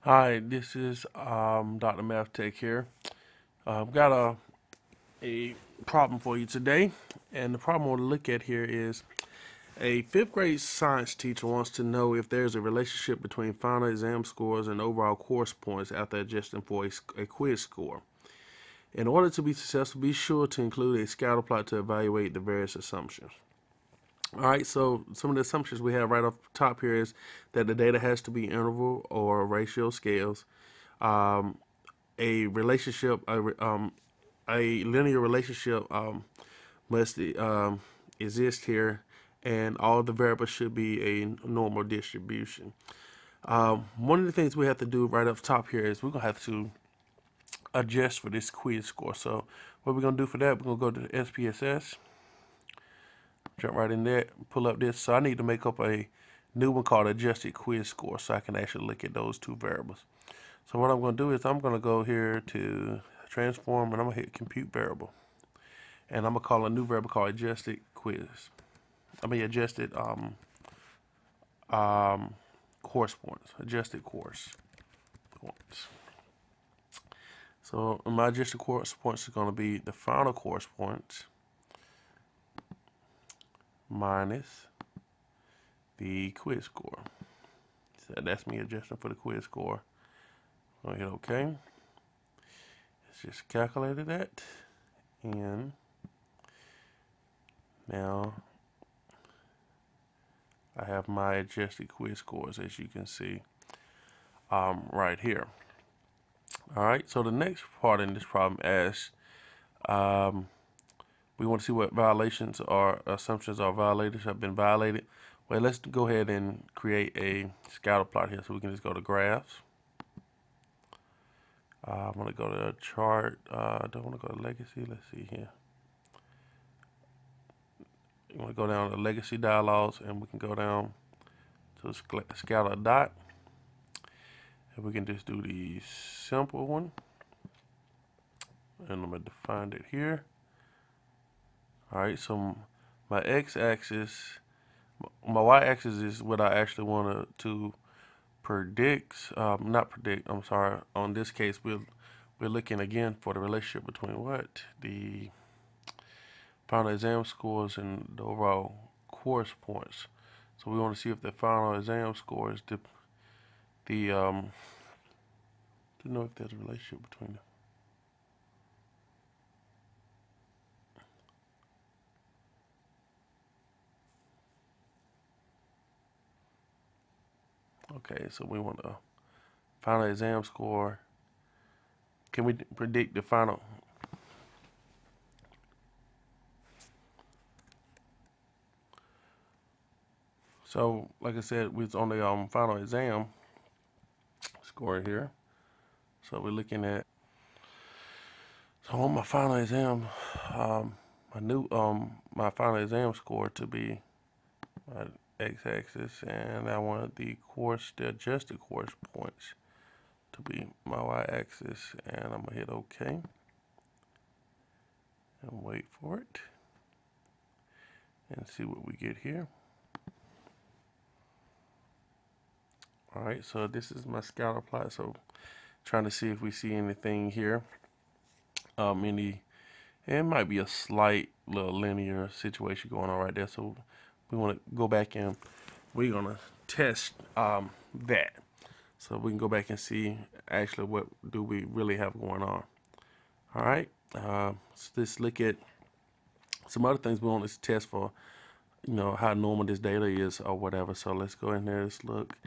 Hi, this is Dr. Math Tech here. I've got a problem for you today, and the problem I want to look at here is a fifth grade science teacher wants to know if there's a relationship between final exam scores and overall course points after adjusting for a quiz score. In order to be successful, be sure to include a scatter plot to evaluate the various assumptions. All right, so some of the assumptions we have right off the top here is that the data has to be interval or ratio scales. Um, a relationship, a linear relationship must exist here, and all the variables should be a normal distribution. One of the things we have to do right up top here is we're gonna have to adjust for this quiz score. So what we're gonna do for that, we're gonna go to the SPSS, jump right in there, pull up this. So I need to make up a new one called adjusted quiz score so I can actually look at those two variables. So what I'm going to do is I'm going to go here to transform, and I'm going to hit compute variable, and I'm going to call a new variable called adjusted quiz. Adjusted course points, adjusted course points. So my adjusted course points is going to be the final course points minus the quiz score. So that's me adjusting for the quiz score. I'll hit OK. Let's just calculate that, and now I have my adjusted quiz scores, as you can see right here. All right, so the next part in this problem asks, we want to see what violations or assumptions are violated, have been violated. Well, let's go ahead and create a scatter plot here. So we can just go to graphs. I'm going to go to chart. I don't want to go to legacy. Let's see here. You want to go down to legacy dialogs, and we can go down to scatter dot. And we can just do the simple one. And I'm going to define it here. All right, so my x-axis, my y-axis is what I actually wanted to predict, not predict, I'm sorry. On this case, we're looking again for the relationship between what? The final exam scores and the overall course points. So we want to see if the final exam score is to know if there's a relationship between them. Okay, so we want the final exam score. Can we predict the final? So, like I said, we're on the final exam score here. So we're looking at. So I want my final exam, my final exam score to be my x-axis, and I want the adjusted course points to be my y-axis, and I'm gonna hit OK and wait for it and see what we get here. All right, so this is my scatter plot. So trying to see if we see anything here. It might be a slight little linear situation going on right there. So we want to go back and we're gonna test that. So we can go back and see actually what do we really have going on. All right, let's look at some other things we want to test for, how normal this data is or whatever. So let's go in there, let's look.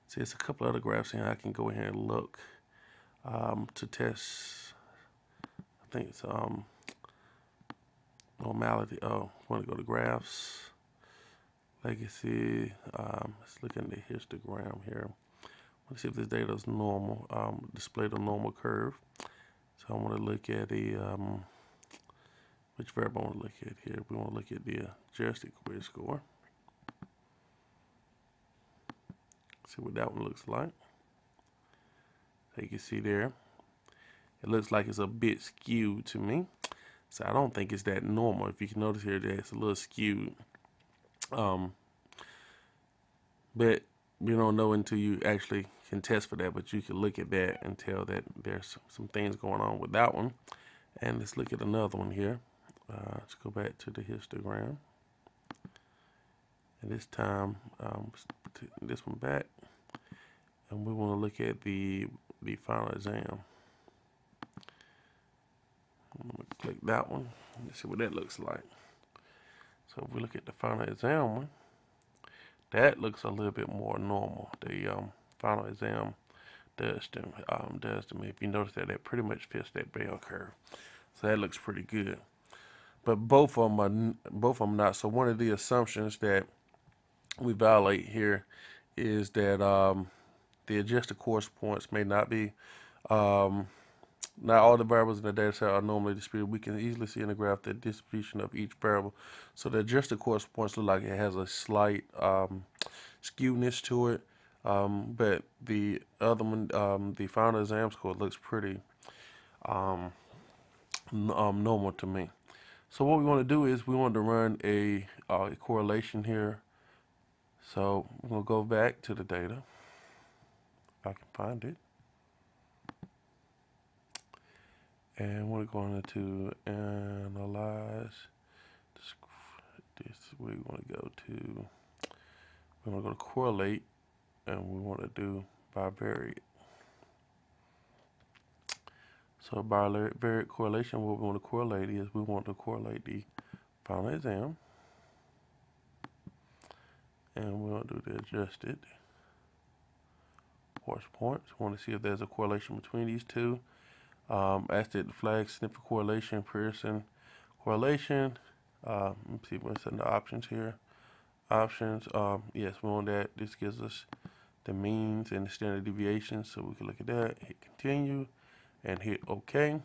See, there's a couple other graphs here I can go in here and look to test. I think it's normality. Oh, I want to go to graphs, legacy. Let's look at the histogram here. Let's see if this data is normal. Display the normal curve. So I want to look at the which variable I want to look at here. We want to look at the adjusted quiz score. See what that one looks like. So you can see there, it looks like it's a bit skewed to me. So I don't think it's that normal. If you can notice here that it's a little skewed. But we don't know until you actually can test for that, but you can look at that and tell that there's some things going on with that one. And let's look at another one here. Let's go back to the histogram. And this time, put this one back. And we want to look at the final exam. I'm going to click that one. Let's see what that looks like. So if we look at the final exam one, that looks a little bit more normal. The final exam does to me. If you notice that, that pretty much fits that bell curve. So that looks pretty good. But both of them not. So one of the assumptions that we violate here is that the adjusted course points may not be, not all the variables in the data set are normally distributed. We can easily see in the graph the distribution of each variable. So the adjusted course points look like it has a slight skewness to it. But the other one, the final exam score, looks pretty normal to me. So what we want to do is we want to run a correlation here. So we're going to go back to the data, if I can find it. And we're going to analyze this. We want to go to correlate, and we want to do bivariate. So bivariate correlation, what we want to correlate is we want to correlate the final exam, and we want to do the adjusted course points. We want to see if there's a correlation between these two. Asterisk flag, significant correlation, Pearson correlation. Let's see what's in the options here. Options, yes, we want that. This gives us the means and the standard deviations, so we can look at that, hit continue, and hit OK.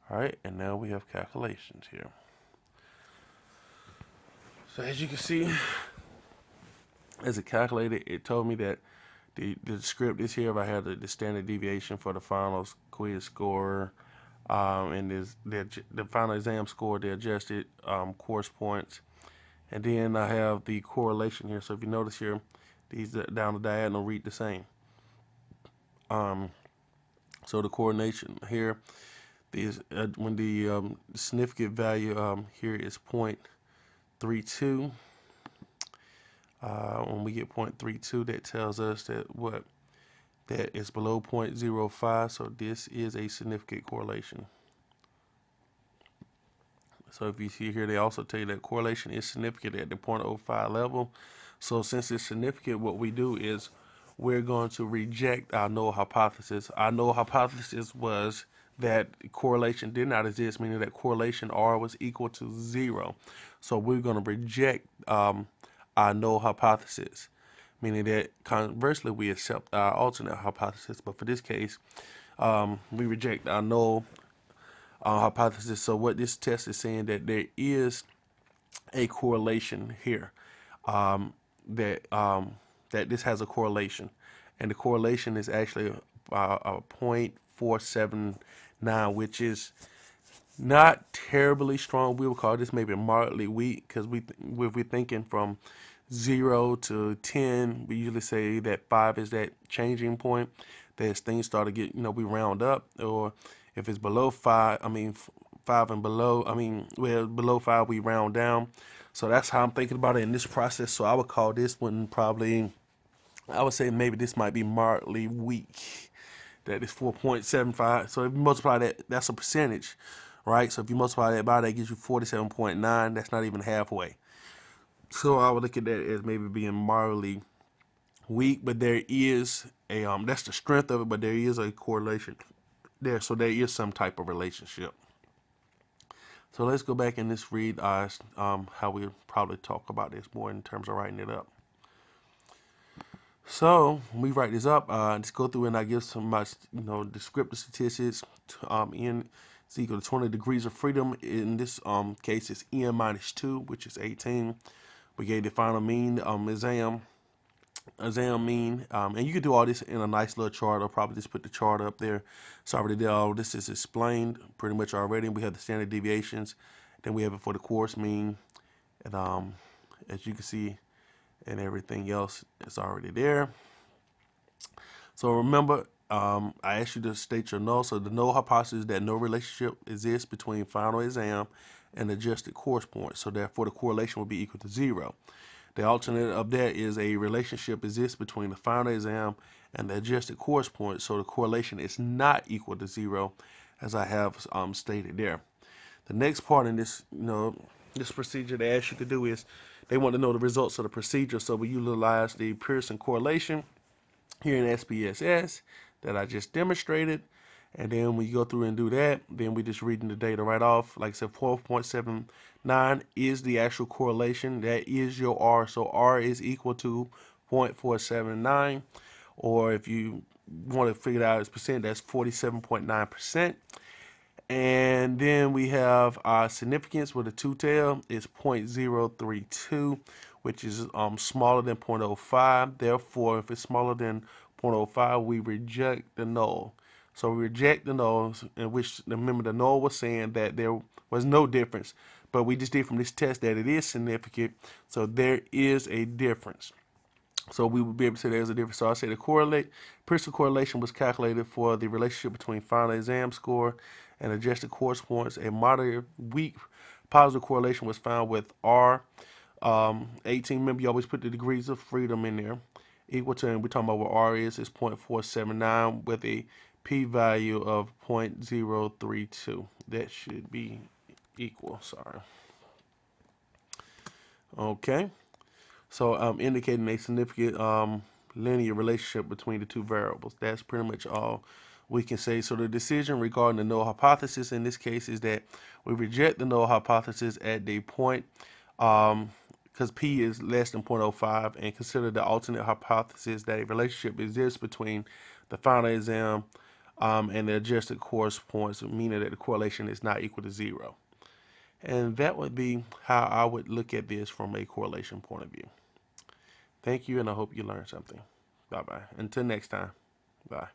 All right, and now we have calculations here. So as you can see, as it calculated, it told me that the script is here. If I had the standard deviation for the final quiz score, and the final exam score, the adjusted course points, and then I have the correlation here. So if you notice here, these down the diagonal read the same. So the coordination here, these when the significant value here is 0.32. When we get 0.32, that tells us that that is below 0.05. So this is a significant correlation. So if you see here, they also tell you that correlation is significant at the 0.05 level. So since it's significant, what we do is we're going to reject our null hypothesis. Our null hypothesis was that correlation did not exist, meaning that correlation R was equal to 0. So we're going to reject our null hypothesis, meaning that conversely we accept our alternate hypothesis. But for this case, we reject our null hypothesis. So what this test is saying, that there is a correlation here, that this has a correlation, and the correlation is actually a 0.479, which is not terribly strong. We would call this maybe moderately weak, because if we're thinking from 0 to 10, we usually say that 5 is that changing point. That as things start to get, we round up, or if it's below 5, 5 and below, well, below 5 we round down. So that's how I'm thinking about it in this process. So I would call this one probably, I would say maybe this might be moderately weak. That is 4.75. So if you multiply that, that's a percentage, right? So if you multiply that by that, gives you 47.9. That's not even halfway. So I would look at that as maybe being moderately weak, but there is a that's the strength of it, but there is a correlation there. So there is some type of relationship. So let's go back and let's read how we probably talk about this more in terms of writing it up. So when we write this up, just go through and I give some of my descriptive statistics. N is equal to 20 degrees of freedom. In this case, it's n minus 2, which is 18. We gave the final mean exam mean, and you can do all this in a nice little chart. I'll probably just put the chart up there. So I already did all this is explained pretty much already. We have the standard deviations, then we have it for the course mean, and as you can see, and everything else is already there. So remember, I asked you to state your null. So the null hypothesis is that no relationship exists between final exam and adjusted course points. So therefore, the correlation will be equal to 0. The alternate of that is a relationship exists between the final exam and the adjusted course points. So the correlation is not equal to 0, as I have stated there. The next part in this, this procedure they ask you to do is they want to know the results of the procedure. So we utilize the Pearson correlation here in SPSS that I just demonstrated. And then when you go through and do that, then we just reading the data right off. Like I said, 12.79 is the actual correlation. That is your R. So R is equal to 0.479. Or if you want to figure it out as percent, that's 47.9%. And then we have our significance with a two-tail is 0.032, which is smaller than 0.05. Therefore, if it's smaller than 0.05, we reject the null. So we reject the null, in which, remember, the null was saying that there was no difference. But we just did from this test that it is significant. So there is a difference. So we would be able to say there's a difference. So I say the Pearson correlation was calculated for the relationship between final exam score and adjusted course points. A moderate weak positive correlation was found with R 18. Remember, you always put the degrees of freedom in there. Equal to, and we're talking about what R is 0.479 with a p-value of 0.032. That should be equal. Sorry. Okay. So indicating a significant linear relationship between the two variables. That's pretty much all we can say. So the decision regarding the null hypothesis in this case is that we reject the null hypothesis at the point because p is less than 0.05, and consider the alternate hypothesis that a relationship exists between the final exam and the adjusted course points, meaning that the correlation is not equal to 0. And that would be how I would look at this from a correlation point of view. Thank you, and I hope you learned something. Bye-bye. Until next time. Bye.